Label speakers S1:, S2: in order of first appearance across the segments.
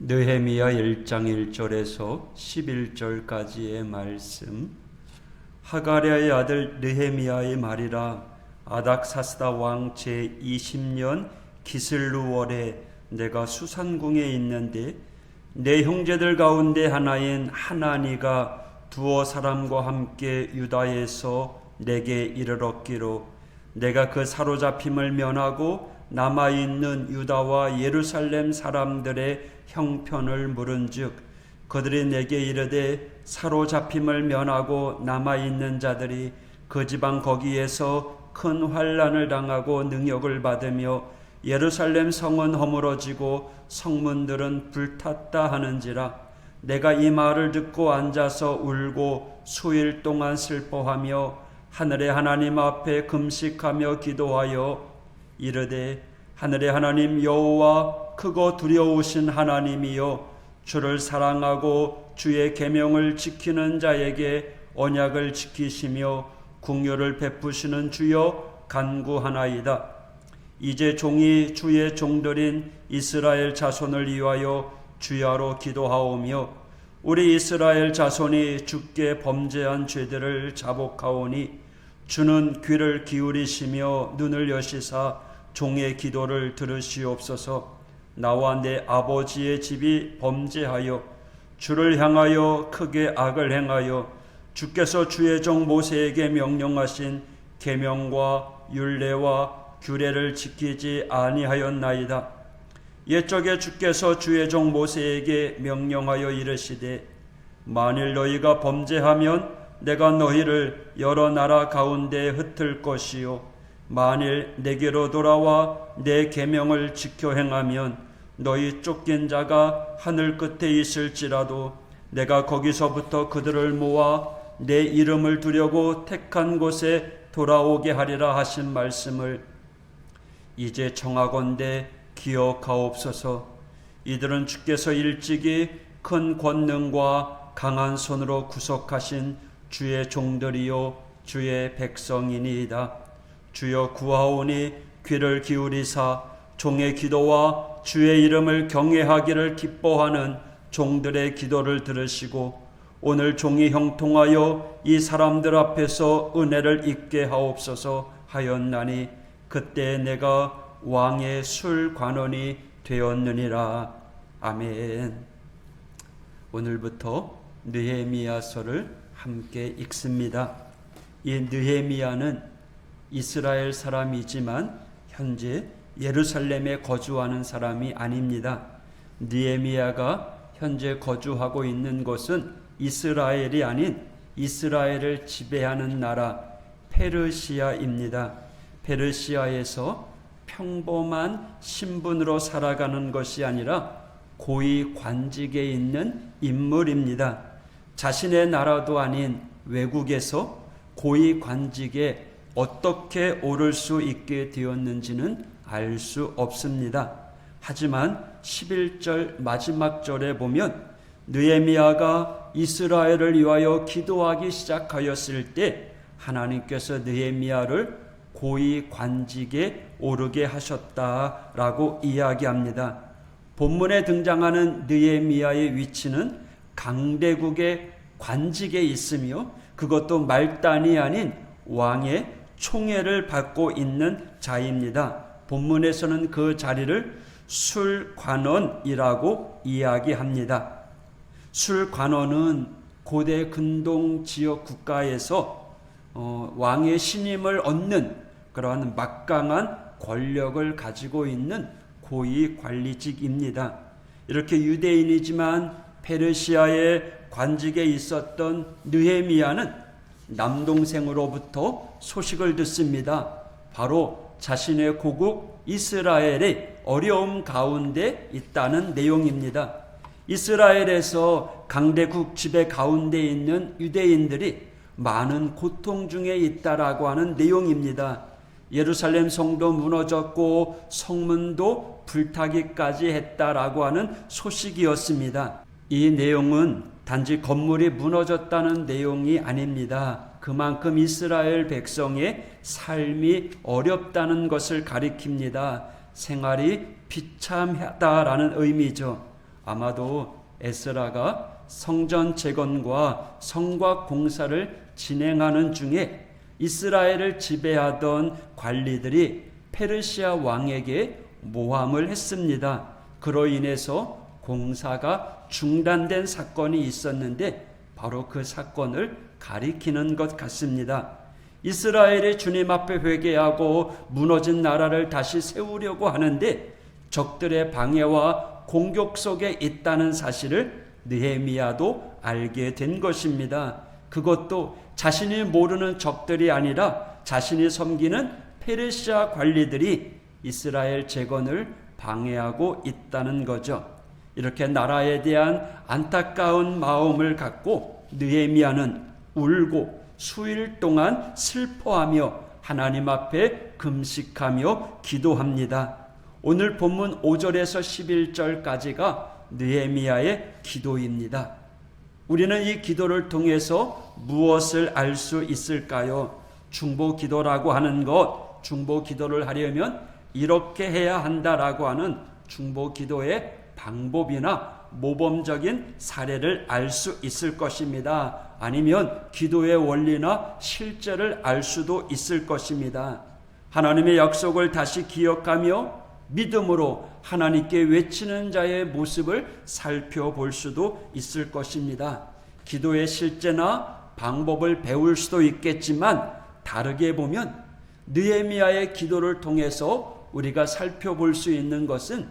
S1: 느헤미야 1장 1절에서 11절까지의 말씀. 하가랴의 아들 느헤미야의 말이라. 아닥사스다 왕 제20년 기슬루월에 내가 수산궁에 있는데 내 형제들 가운데 하나인 하나니가 두어 사람과 함께 유다에서 내게 이르렀기로 내가 그 사로잡힘을 면하고 남아있는 유다와 예루살렘 사람들의 형편을 물은즉 그들이 내게 이르되 사로잡힘을 면하고 남아있는 자들이 그 지방 거기에서 큰 환난을 당하고 능욕을 받으며 예루살렘 성은 허물어지고 성문들은 불탔다 하는지라. 내가 이 말을 듣고 앉아서 울고 수일 동안 슬퍼하며 하늘의 하나님 앞에 금식하며 기도하여 이르되 하늘의 하나님 여호와 크고 두려우신 하나님이여 주를 사랑하고 주의 계명을 지키는 자에게 언약을 지키시며 긍휼을 베푸시는 주여 간구하나이다. 이제 종이 주의 종들인 이스라엘 자손을 위하여 주야로 기도하오며 우리 이스라엘 자손이 주께 범죄한 죄들을 자복하오니 주는 귀를 기울이시며 눈을 여시사 종의 기도를 들으시옵소서. 나와 내 아버지의 집이 범죄하여 주를 향하여 크게 악을 행하여 주께서 주의 종 모세에게 명령하신 계명과 율례와 규례를 지키지 아니하였나이다. 옛적에 주께서 주의 종 모세에게 명령하여 이르시되 만일 너희가 범죄하면 내가 너희를 여러 나라 가운데 흩을 것이요 만일 내게로 돌아와 내 계명을 지켜 행하면 너희 쫓긴 자가 하늘 끝에 있을지라도 내가 거기서부터 그들을 모아 내 이름을 두려고 택한 곳에 돌아오게 하리라 하신 말씀을 이제 청하건대 기억하옵소서. 이들은 주께서 일찍이 큰 권능과 강한 손으로 구속하신 주의 종들이요 주의 백성이니이다. 주여 구하오니 귀를 기울이사 종의 기도와 주의 이름을 경외하기를 기뻐하는 종들의 기도를 들으시고 오늘 종이 형통하여 이 사람들 앞에서 은혜를 입게 하옵소서 하였나니 그때 내가 왕의 술관원이 되었느니라. 아멘. 오늘부터 느헤미야서를 함께 읽습니다. 이 느헤미야는 이스라엘 사람이지만 현재 예루살렘에 거주하는 사람이 아닙니다. 느헤미야가 현재 거주하고 있는 곳은 이스라엘이 아닌 이스라엘을 지배하는 나라 페르시아입니다. 페르시아에서 평범한 신분으로 살아가는 것이 아니라 고위 관직에 있는 인물입니다. 자신의 나라도 아닌 외국에서 고위 관직에 어떻게 오를 수 있게 되었는지는 알 수 없습니다. 하지만 11절 마지막 절에 보면 느헤미야가 이스라엘을 위하여 기도하기 시작하였을 때 하나님께서 느헤미야를 고위 관직에 오르게 하셨다라고 이야기합니다. 본문에 등장하는 느헤미야의 위치는 강대국의 관직에 있으며 그것도 말단이 아닌 왕의 총애를 받고 있는 자입니다. 본문에서는 그 자리를 술관원이라고 이야기합니다. 술관원은 고대 근동 지역 국가에서 왕의 신임을 얻는 그러한 막강한 권력을 가지고 있는 고위 관리직입니다. 이렇게 유대인이지만 페르시아의 관직에 있었던 느헤미야는 남동생으로부터 소식을 듣습니다. 바로 자신의 고국 이스라엘의 어려움 가운데 있다는 내용입니다. 이스라엘에서 강대국 지배 가운데 있는 유대인들이 많은 고통 중에 있다라고 하는 내용입니다. 예루살렘 성도 무너졌고 성문도 불타기까지 했다라고 하는 소식이었습니다. 이 내용은 단지 건물이 무너졌다는 내용이 아닙니다. 그만큼 이스라엘 백성의 삶이 어렵다는 것을 가리킵니다. 생활이 비참하다라는 의미죠. 아마도 에스라가 성전 재건과 성곽 공사를 진행하는 중에 이스라엘을 지배하던 관리들이 페르시아 왕에게 모함을 했습니다. 그로 인해서 공사가 중단된 사건이 있었는데 바로 그 사건을 가리키는 것 같습니다. 이스라엘이 주님 앞에 회개하고 무너진 나라를 다시 세우려고 하는데 적들의 방해와 공격 속에 있다는 사실을 느헤미야도 알게 된 것입니다. 그것도 자신이 모르는 적들이 아니라 자신이 섬기는 페르시아 관리들이 이스라엘 재건을 방해하고 있다는 거죠. 이렇게 나라에 대한 안타까운 마음을 갖고 느헤미야는 울고 수일 동안 슬퍼하며 하나님 앞에 금식하며 기도합니다. 오늘 본문 5절에서 11절까지가 느헤미야의 기도입니다. 우리는 이 기도를 통해서 무엇을 알 수 있을까요? 중보 기도라고 하는 것, 중보 기도를 하려면 이렇게 해야 한다라고 하는 중보 기도의 방법이나 모범적인 사례를 알 수 있을 것입니다. 아니면 기도의 원리나 실제를 알 수도 있을 것입니다. 하나님의 약속을 다시 기억하며 믿음으로 하나님께 외치는 자의 모습을 살펴볼 수도 있을 것입니다. 기도의 실제나 방법을 배울 수도 있겠지만 다르게 보면 느헤미야의 기도를 통해서 우리가 살펴볼 수 있는 것은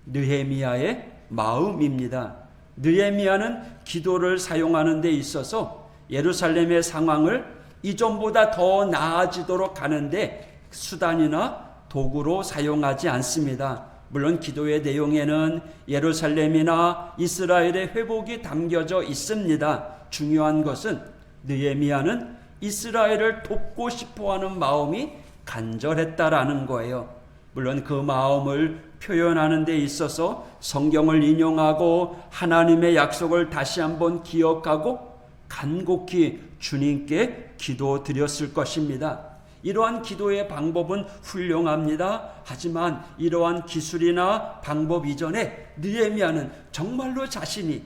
S1: 느헤미야의 마음입니다. 느헤미야는 기도를 사용하는 데 있어서 예루살렘의 상황을 이전보다 더 나아지도록 하는데 수단이나 도구로 사용하지 않습니다. 물론 기도의 내용에는 예루살렘이나 이스라엘의 회복이 담겨져 있습니다. 중요한 것은 느헤미야는 이스라엘을 돕고 싶어하는 마음이 간절했다라는 거예요. 물론 그 마음을 표현하는 데 있어서 성경을 인용하고 하나님의 약속을 다시 한번 기억하고 간곡히 주님께 기도드렸을 것입니다. 이러한 기도의 방법은 훌륭합니다. 하지만 이러한 기술이나 방법 이전에 느헤미야는 정말로 자신이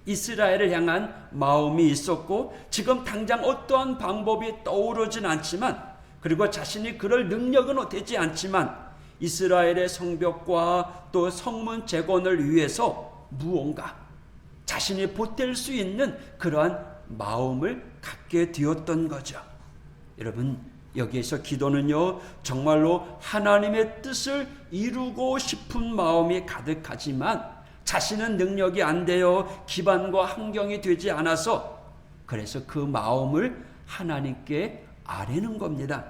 S1: 이스라엘을 향한 마음이 있었고 지금 당장 어떠한 방법이 떠오르진 않지만 그리고 자신이 그럴 능력은 되지 않지만 이스라엘의 성벽과 또 성문 재건을 위해서 무언가 자신이 보탤 수 있는 그러한 마음을 갖게 되었던 거죠. 여러분, 여기에서 기도는요 정말로 하나님의 뜻을 이루고 싶은 마음이 가득하지만 자신은 능력이 안 되어 기반과 환경이 되지 않아서 그래서 그 마음을 하나님께 아뢰는 겁니다.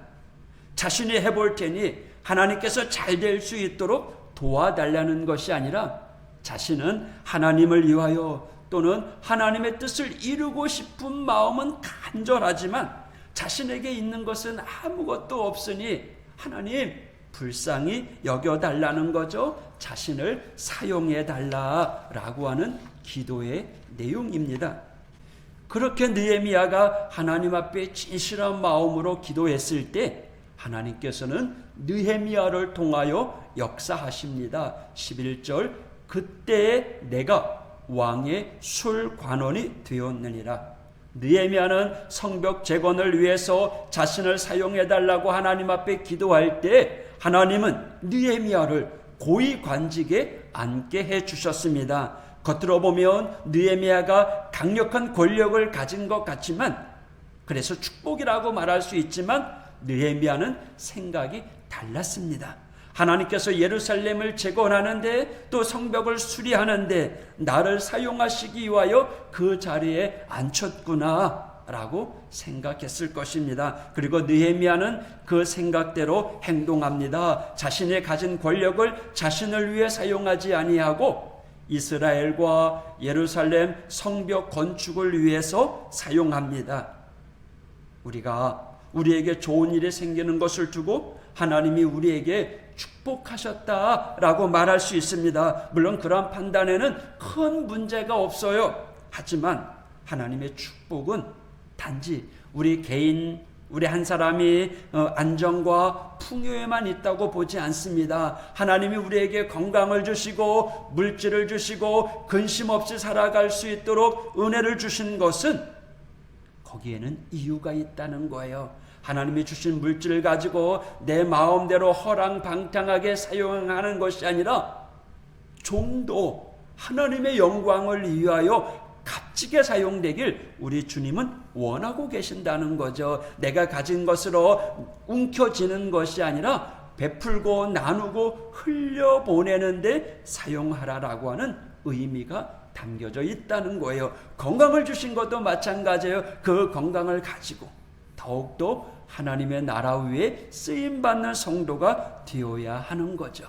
S1: 자신이 해볼 테니 하나님께서 잘 될 수 있도록 도와달라는 것이 아니라 자신은 하나님을 위하여 또는 하나님의 뜻을 이루고 싶은 마음은 간절하지만 자신에게 있는 것은 아무것도 없으니 하나님 불쌍히 여겨달라는 거죠. 자신을 사용해달라라고 하는 기도의 내용입니다. 그렇게 느헤미야가 하나님 앞에 진실한 마음으로 기도했을 때 하나님께서는 느헤미야를 통하여 역사하십니다. 11절 그때에 내가 왕의 술관원이 되었느니라. 느헤미야는 성벽 재건을 위해서 자신을 사용해달라고 하나님 앞에 기도할 때 하나님은 느헤미야를 고위관직에 앉게 해주셨습니다. 겉으로 보면 느헤미야가 강력한 권력을 가진 것 같지만 그래서 축복이라고 말할 수 있지만 느헤미야는 생각이 달랐습니다. 하나님께서 예루살렘을 재건하는데 또 성벽을 수리하는데 나를 사용하시기 위하여 그 자리에 앉혔구나 라고 생각했을 것입니다. 그리고 느헤미야는 그 생각대로 행동합니다. 자신이 가진 권력을 자신을 위해 사용하지 아니하고 이스라엘과 예루살렘 성벽 건축을 위해서 사용합니다. 우리에게 좋은 일이 생기는 것을 두고 하나님이 우리에게 축복하셨다라고 말할 수 있습니다. 물론 그러한 판단에는 큰 문제가 없어요. 하지만 하나님의 축복은 단지 우리 개인 우리 한 사람이 안정과 풍요에만 있다고 보지 않습니다. 하나님이 우리에게 건강을 주시고 물질을 주시고 근심 없이 살아갈 수 있도록 은혜를 주신 것은 거기에는 이유가 있다는 거예요. 하나님이 주신 물질을 가지고 내 마음대로 허랑방탕하게 사용하는 것이 아니라 좀 더 하나님의 영광을 위하여 값지게 사용되길 우리 주님은 원하고 계신다는 거죠. 내가 가진 것으로 움켜쥐는 것이 아니라 베풀고 나누고 흘려보내는데 사용하라라고 하는 의미가 담겨져 있다는 거예요. 건강을 주신 것도 마찬가지예요. 그 건강을 가지고 더욱더 하나님의 나라 위에 쓰임받는 성도가 되어야 하는 거죠.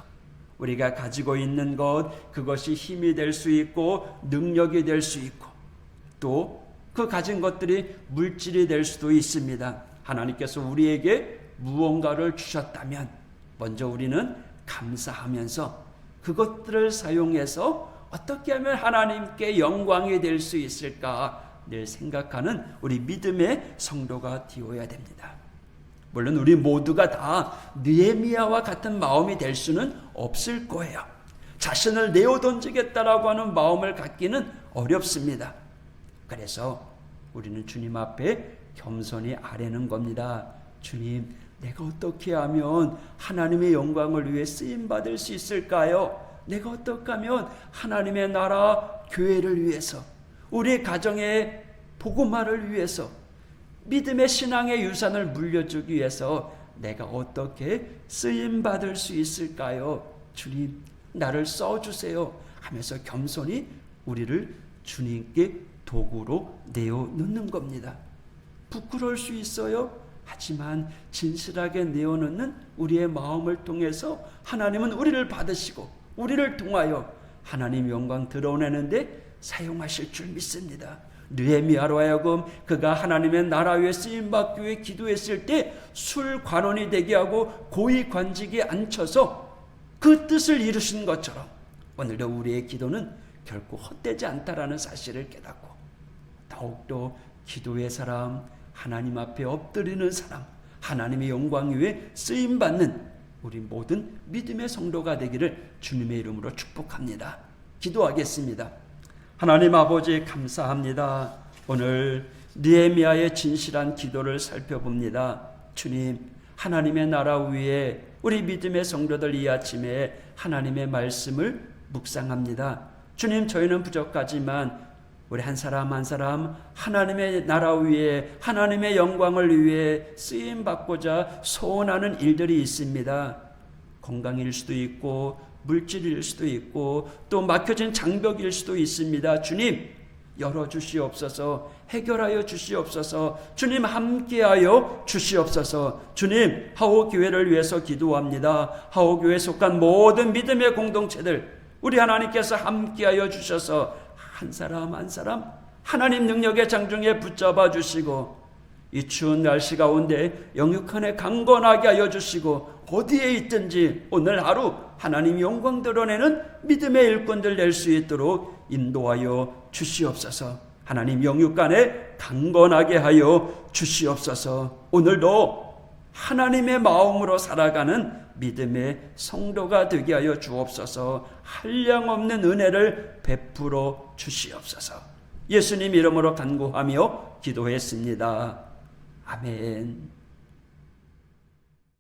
S1: 우리가 가지고 있는 것, 그것이 힘이 될 수 있고 능력이 될 수 있고 또 그 가진 것들이 물질이 될 수도 있습니다. 하나님께서 우리에게 무언가를 주셨다면 먼저 우리는 감사하면서 그것들을 사용해서 어떻게 하면 하나님께 영광이 될 수 있을까 늘 생각하는 우리 믿음의 성도가 되어야 됩니다. 물론 우리 모두가 다 느헤미야와 같은 마음이 될 수는 없을 거예요. 자신을 내어 던지겠다라고 하는 마음을 갖기는 어렵습니다. 그래서 우리는 주님 앞에 겸손히 아뢰는 겁니다. 주님, 내가 어떻게 하면 하나님의 영광을 위해 쓰임받을 수 있을까요? 내가 어떻게 하면 하나님의 나라, 교회를 위해서, 우리 가정의 복음화를 위해서, 믿음의 신앙의 유산을 물려주기 위해서 내가 어떻게 쓰임받을 수 있을까요? 주님, 나를 써주세요 하면서 겸손히 우리를 주님께 도구로 내어놓는 겁니다. 부끄러울 수 있어요. 하지만 진실하게 내어놓는 우리의 마음을 통해서 하나님은 우리를 받으시고 우리를 통하여 하나님 영광 드러내는데 사용하실 줄 믿습니다. 느헤미야로 하여금 그가 하나님의 나라 위에 쓰임받기 위해 기도했을 때 술관원이 되게 하고 고위관직에 앉혀서 그 뜻을 이루신 것처럼 오늘도 우리의 기도는 결코 헛되지 않다라는 사실을 깨닫고 더욱더 기도의 사람, 하나님 앞에 엎드리는 사람, 하나님의 영광 위에 쓰임받는 우리 모든 믿음의 성도가 되기를 주님의 이름으로 축복합니다. 기도하겠습니다. 하나님 아버지 감사합니다. 오늘 느헤미야의 진실한 기도를 살펴봅니다. 주님, 하나님의 나라 위에 우리 믿음의 성도들 이 아침에 하나님의 말씀을 묵상합니다. 주님, 저희는 부족하지만 우리 한 사람 한 사람 하나님의 나라 위에 하나님의 영광을 위해 쓰임받고자 소원하는 일들이 있습니다. 건강일 수도 있고 물질일 수도 있고 또 막혀진 장벽일 수도 있습니다. 주님, 열어주시옵소서. 해결하여 주시옵소서. 주님, 함께하여 주시옵소서. 주님, 하오교회를 위해서 기도합니다. 하오교회에 속한 모든 믿음의 공동체들 우리 하나님께서 함께하여 주셔서 한 사람 한 사람 하나님 능력의 장중에 붙잡아 주시고 이 추운 날씨 가운데 영육간에 강건하게 하여 주시고 어디에 있든지 오늘 하루 하나님 영광 드러내는 믿음의 일꾼들 될 수 있도록 인도하여 주시옵소서. 하나님 영육간에 강건하게 하여 주시옵소서. 오늘도 하나님의 마음으로 살아가는 믿음의 성도가 되게 하여 주옵소서. 한량없는 은혜를 베풀어 주시옵소서. 예수님 이름으로 간구하며 기도했습니다. 아멘.